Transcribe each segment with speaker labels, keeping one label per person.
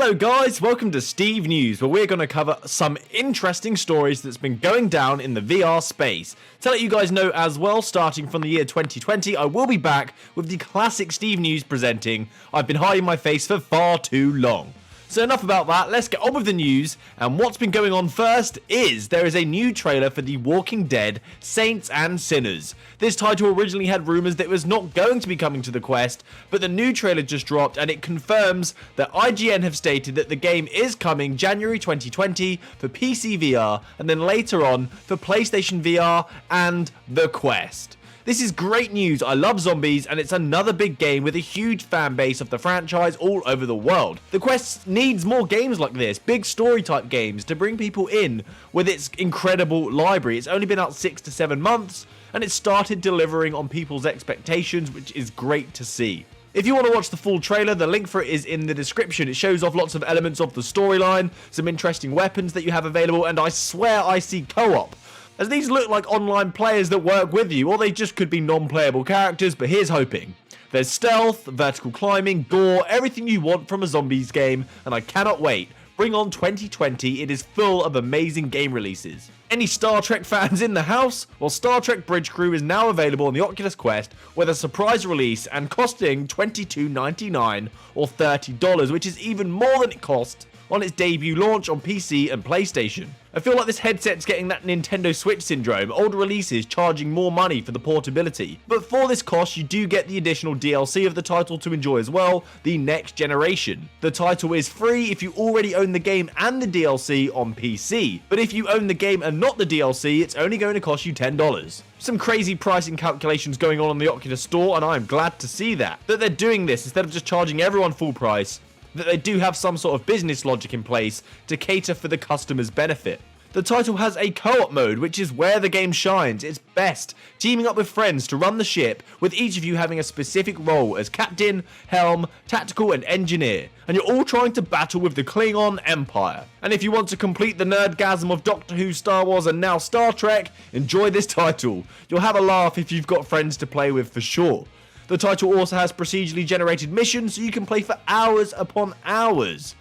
Speaker 1: Hello guys, welcome to SteveKnows, where we're going to cover some interesting stories that's been going down in the VR space. To let you guys know as well, starting from the year 2020, I will be back with the classic SteveKnows presenting I've been hiding my face for far too long. So enough about that, let's get on with the news, and what's been going on first is there is a new trailer for The Walking Dead Saints and Sinners. This title originally had rumours that it was not going to be coming to the Quest, but the new trailer just dropped and it confirms that IGN have stated that the game is coming January 2020 for PC VR and then later on for PlayStation VR and the Quest. This is great news. I love zombies and it's another big game with a huge fan base of the franchise all over the world. The Quest needs more games like this, big story type games to bring people in with its incredible library. It's only been out 6 to 7 months and it started delivering on people's expectations, which is great to see. If you want to watch the full trailer, the link for it is in the description. It shows off lots of elements of the storyline, some interesting weapons that you have available, and I swear I see co-op. As these look like online players that work with you, or they just could be non-playable characters, but here's hoping. There's stealth, vertical climbing, gore, everything you want from a zombies game, and I cannot wait. Bring on 2020, it is full of amazing game releases. Any Star Trek fans in the house? Well, Star Trek Bridge Crew is now available on the Oculus Quest with a surprise release and costing $22.99 or $30, which is even more than it cost on its debut launch on PC and PlayStation. I feel like this headset's getting that Nintendo Switch syndrome, old releases charging more money for the portability. But for this cost, you do get the additional DLC of the title to enjoy as well, the Next Generation. The title is free if you already own the game and the DLC on PC, but if you own the game and not the DLC, it's only going to cost you $10. Some crazy pricing calculations going on the Oculus store, and I am glad to see that they're doing this instead of just charging everyone full price, that they do have some sort of business logic in place to cater for the customer's benefit. The title has a co-op mode, which is where the game shines. It's best teaming up with friends to run the ship, with each of you having a specific role as captain, helm, tactical and engineer, and you're all trying to battle with the Klingon Empire. And if you want to complete the nerdgasm of Doctor Who, Star Wars and now Star Trek, enjoy this title. You'll have a laugh if you've got friends to play with for sure. The title also has procedurally generated missions, so you can play for hours upon hours.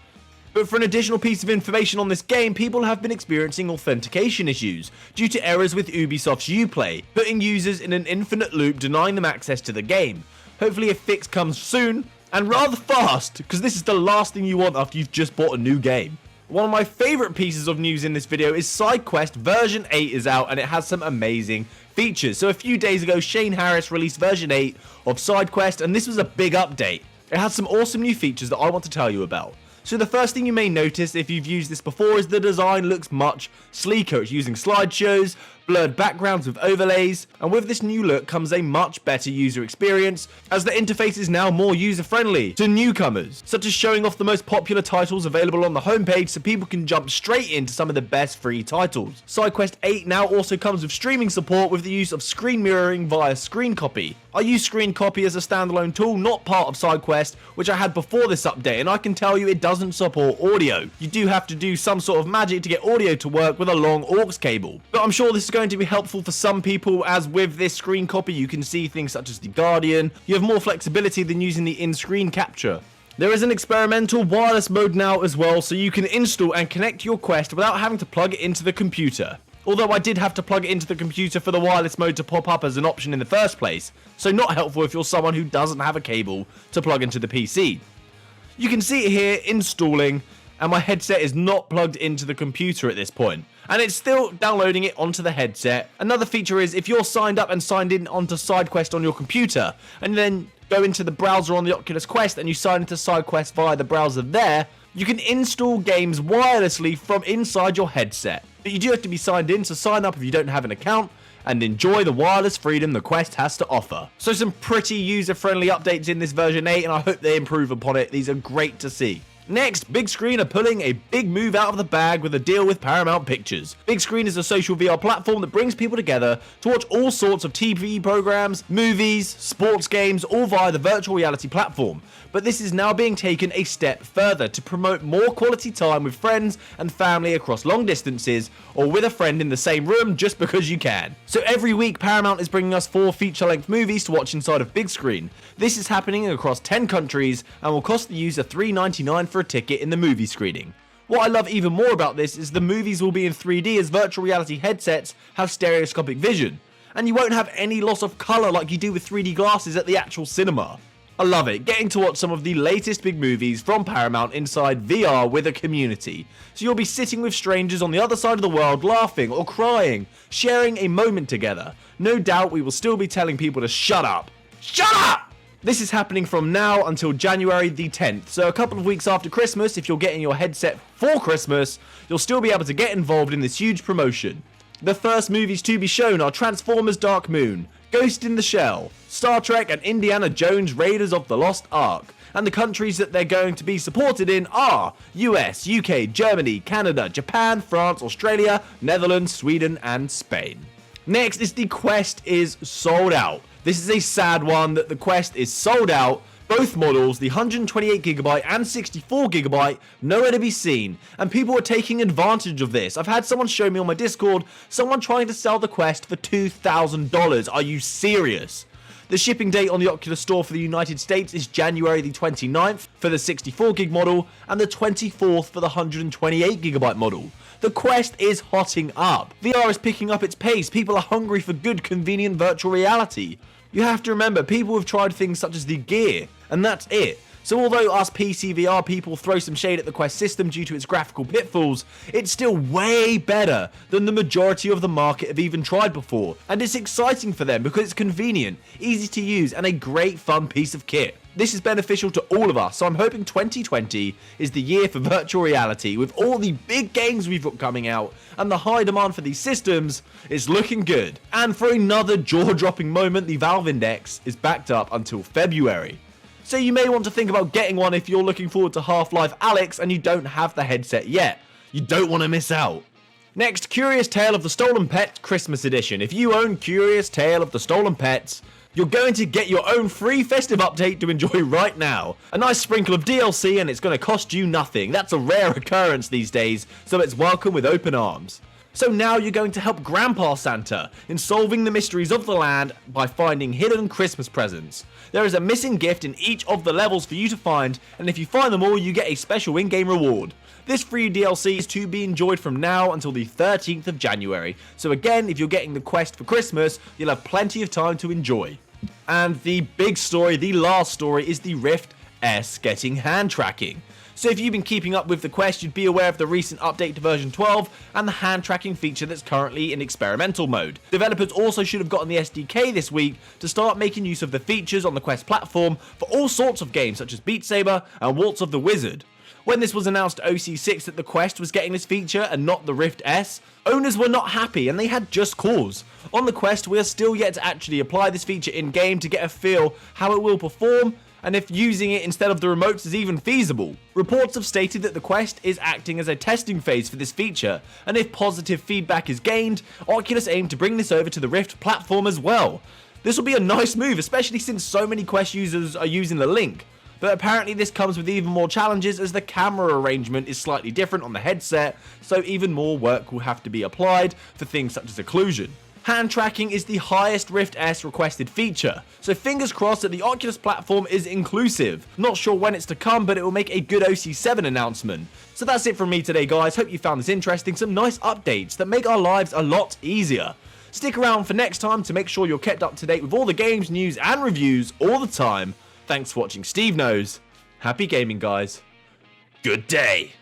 Speaker 1: But for an additional piece of information on this game, people have been experiencing authentication issues due to errors with Ubisoft's Uplay, putting users in an infinite loop denying them access to the game. Hopefully a fix comes soon, and rather fast, because this is the last thing you want after you've just bought a new game. One of my favourite pieces of news in this video is SideQuest version 8 is out and it has some amazing features. So a few days ago, Shane Harris released version 8 of SideQuest and this was a big update. It has some awesome new features that I want to tell you about. So the first thing you may notice if you've used this before is the design looks much sleeker. It's using slideshows, blurred backgrounds with overlays, and with this new look comes a much better user experience as the interface is now more user-friendly to newcomers, such as showing off the most popular titles available on the homepage so people can jump straight into some of the best free titles. SideQuest 8 now also comes with streaming support with the use of screen mirroring via Screen Copy. I use Screen Copy as a standalone tool, not part of SideQuest, which I had before this update, and I can tell you it doesn't support audio. You do have to do some sort of magic to get audio to work with a long aux cable. But I'm sure this is going to be helpful for some people, as with this Screen Copy you can see things such as The Guardian. You have more flexibility than using the in-screen capture. There is an experimental wireless mode now as well, so you can install and connect your Quest without having to plug it into the computer. Although I did have to plug it into the computer for the wireless mode to pop up as an option in the first place, so not helpful if you're someone who doesn't have a cable to plug into the PC. You can see it here installing, and my headset is not plugged into the computer at this point, and it's still downloading it onto the headset. Another feature is if you're signed up and signed in onto SideQuest on your computer, and then go into the browser on the Oculus Quest and you sign into SideQuest via the browser there, you can install games wirelessly from inside your headset. But you do have to be signed in, so sign up if you don't have an account and enjoy the wireless freedom the Quest has to offer. So some pretty user-friendly updates in this version 8 and I hope they improve upon it. These are great to see. Next, Big Screen are pulling a big move out of the bag with a deal with Paramount Pictures. Big Screen is a social VR platform that brings people together to watch all sorts of TV programs, movies, sports games, all via the virtual reality platform. But this is now being taken a step further to promote more quality time with friends and family across long distances, or with a friend in the same room just because you can. So every week Paramount is bringing us 4 feature-length movies to watch inside of Big Screen. This is happening across 10 countries and will cost the user $3.99 for a ticket in the movie screening. What I love even more about this is the movies will be in 3D as virtual reality headsets have stereoscopic vision, and you won't have any loss of colour like you do with 3D glasses at the actual cinema. I love it, getting to watch some of the latest big movies from Paramount inside VR with a community. So you'll be sitting with strangers on the other side of the world laughing or crying, sharing a moment together. No doubt we will still be telling people to shut up. Shut up! This is happening from now until January the 10th, so a couple of weeks after Christmas, if you're getting your headset for Christmas, you'll still be able to get involved in this huge promotion. The first movies to be shown are Transformers Dark Moon, Ghost in the Shell, Star Trek and Indiana Jones Raiders of the Lost Ark, and the countries that they're going to be supported in are US, UK, Germany, Canada, Japan, France, Australia, Netherlands, Sweden and Spain. Next is the Quest is sold out. This is a sad one that the Quest is sold out. Both models, the 128GB and 64GB, nowhere to be seen, and people are taking advantage of this. I've had someone show me on my Discord, someone trying to sell the Quest for $2,000. Are you serious? The shipping date on the Oculus Store for the United States is January the 29th for the 64GB model and the 24th for the 128GB model. The Quest is hotting up. VR is picking up its pace. People are hungry for good, convenient virtual reality. You have to remember, people have tried things such as the Gear, and that's it. So although us PC VR people throw some shade at the Quest system due to its graphical pitfalls, it's still way better than the majority of the market have even tried before. And it's exciting for them because it's convenient, easy to use, and a great fun piece of kit. This is beneficial to all of us, so I'm hoping 2020 is the year for virtual reality. With all the big games we've got coming out and the high demand for these systems, it's looking good. And for another jaw-dropping moment, the Valve Index is backed up until February. So you may want to think about getting one if you're looking forward to Half-Life Alyx and you don't have the headset yet. You don't want to miss out. Next, Curious Tale of the Stolen Pets Christmas Edition. If you own Curious Tale of the Stolen Pets, you're going to get your own free festive update to enjoy right now. A nice sprinkle of DLC and it's going to cost you nothing. That's a rare occurrence these days, so it's welcome with open arms. So now you're going to help Grandpa Santa in solving the mysteries of the land by finding hidden Christmas presents. There is a missing gift in each of the levels for you to find, and if you find them all, you get a special in-game reward. This free DLC is to be enjoyed from now until the 13th of January. So again, if you're getting the Quest for Christmas, you'll have plenty of time to enjoy. And the big story, the last story, is the Rift S getting hand tracking. So if you've been keeping up with the Quest, you'd be aware of the recent update to version 12 and the hand tracking feature that's currently in experimental mode. Developers also should have gotten the SDK this week to start making use of the features on the Quest platform for all sorts of games such as Beat Saber and Waltz of the Wizard. When this was announced to OC6 that the Quest was getting this feature and not the Rift S, owners were not happy and they had just cause. On the Quest, we are still yet to actually apply this feature in-game to get a feel how it will perform and if using it instead of the remotes is even feasible. Reports have stated that the Quest is acting as a testing phase for this feature, and if positive feedback is gained, Oculus aim to bring this over to the Rift platform as well. This will be a nice move, especially since so many Quest users are using the Link. But apparently this comes with even more challenges as the camera arrangement is slightly different on the headset, so even more work will have to be applied for things such as occlusion. Hand tracking is the highest Rift S requested feature, so fingers crossed that the Oculus platform is inclusive. Not sure when it's to come, but it will make a good OC7 announcement. So that's it from me today, guys. Hope you found this interesting. Some nice updates that make our lives a lot easier. Stick around for next time to make sure you're kept up to date with all the games, news and reviews all the time. Thanks for watching Steve Knows. Happy gaming, guys. Good day.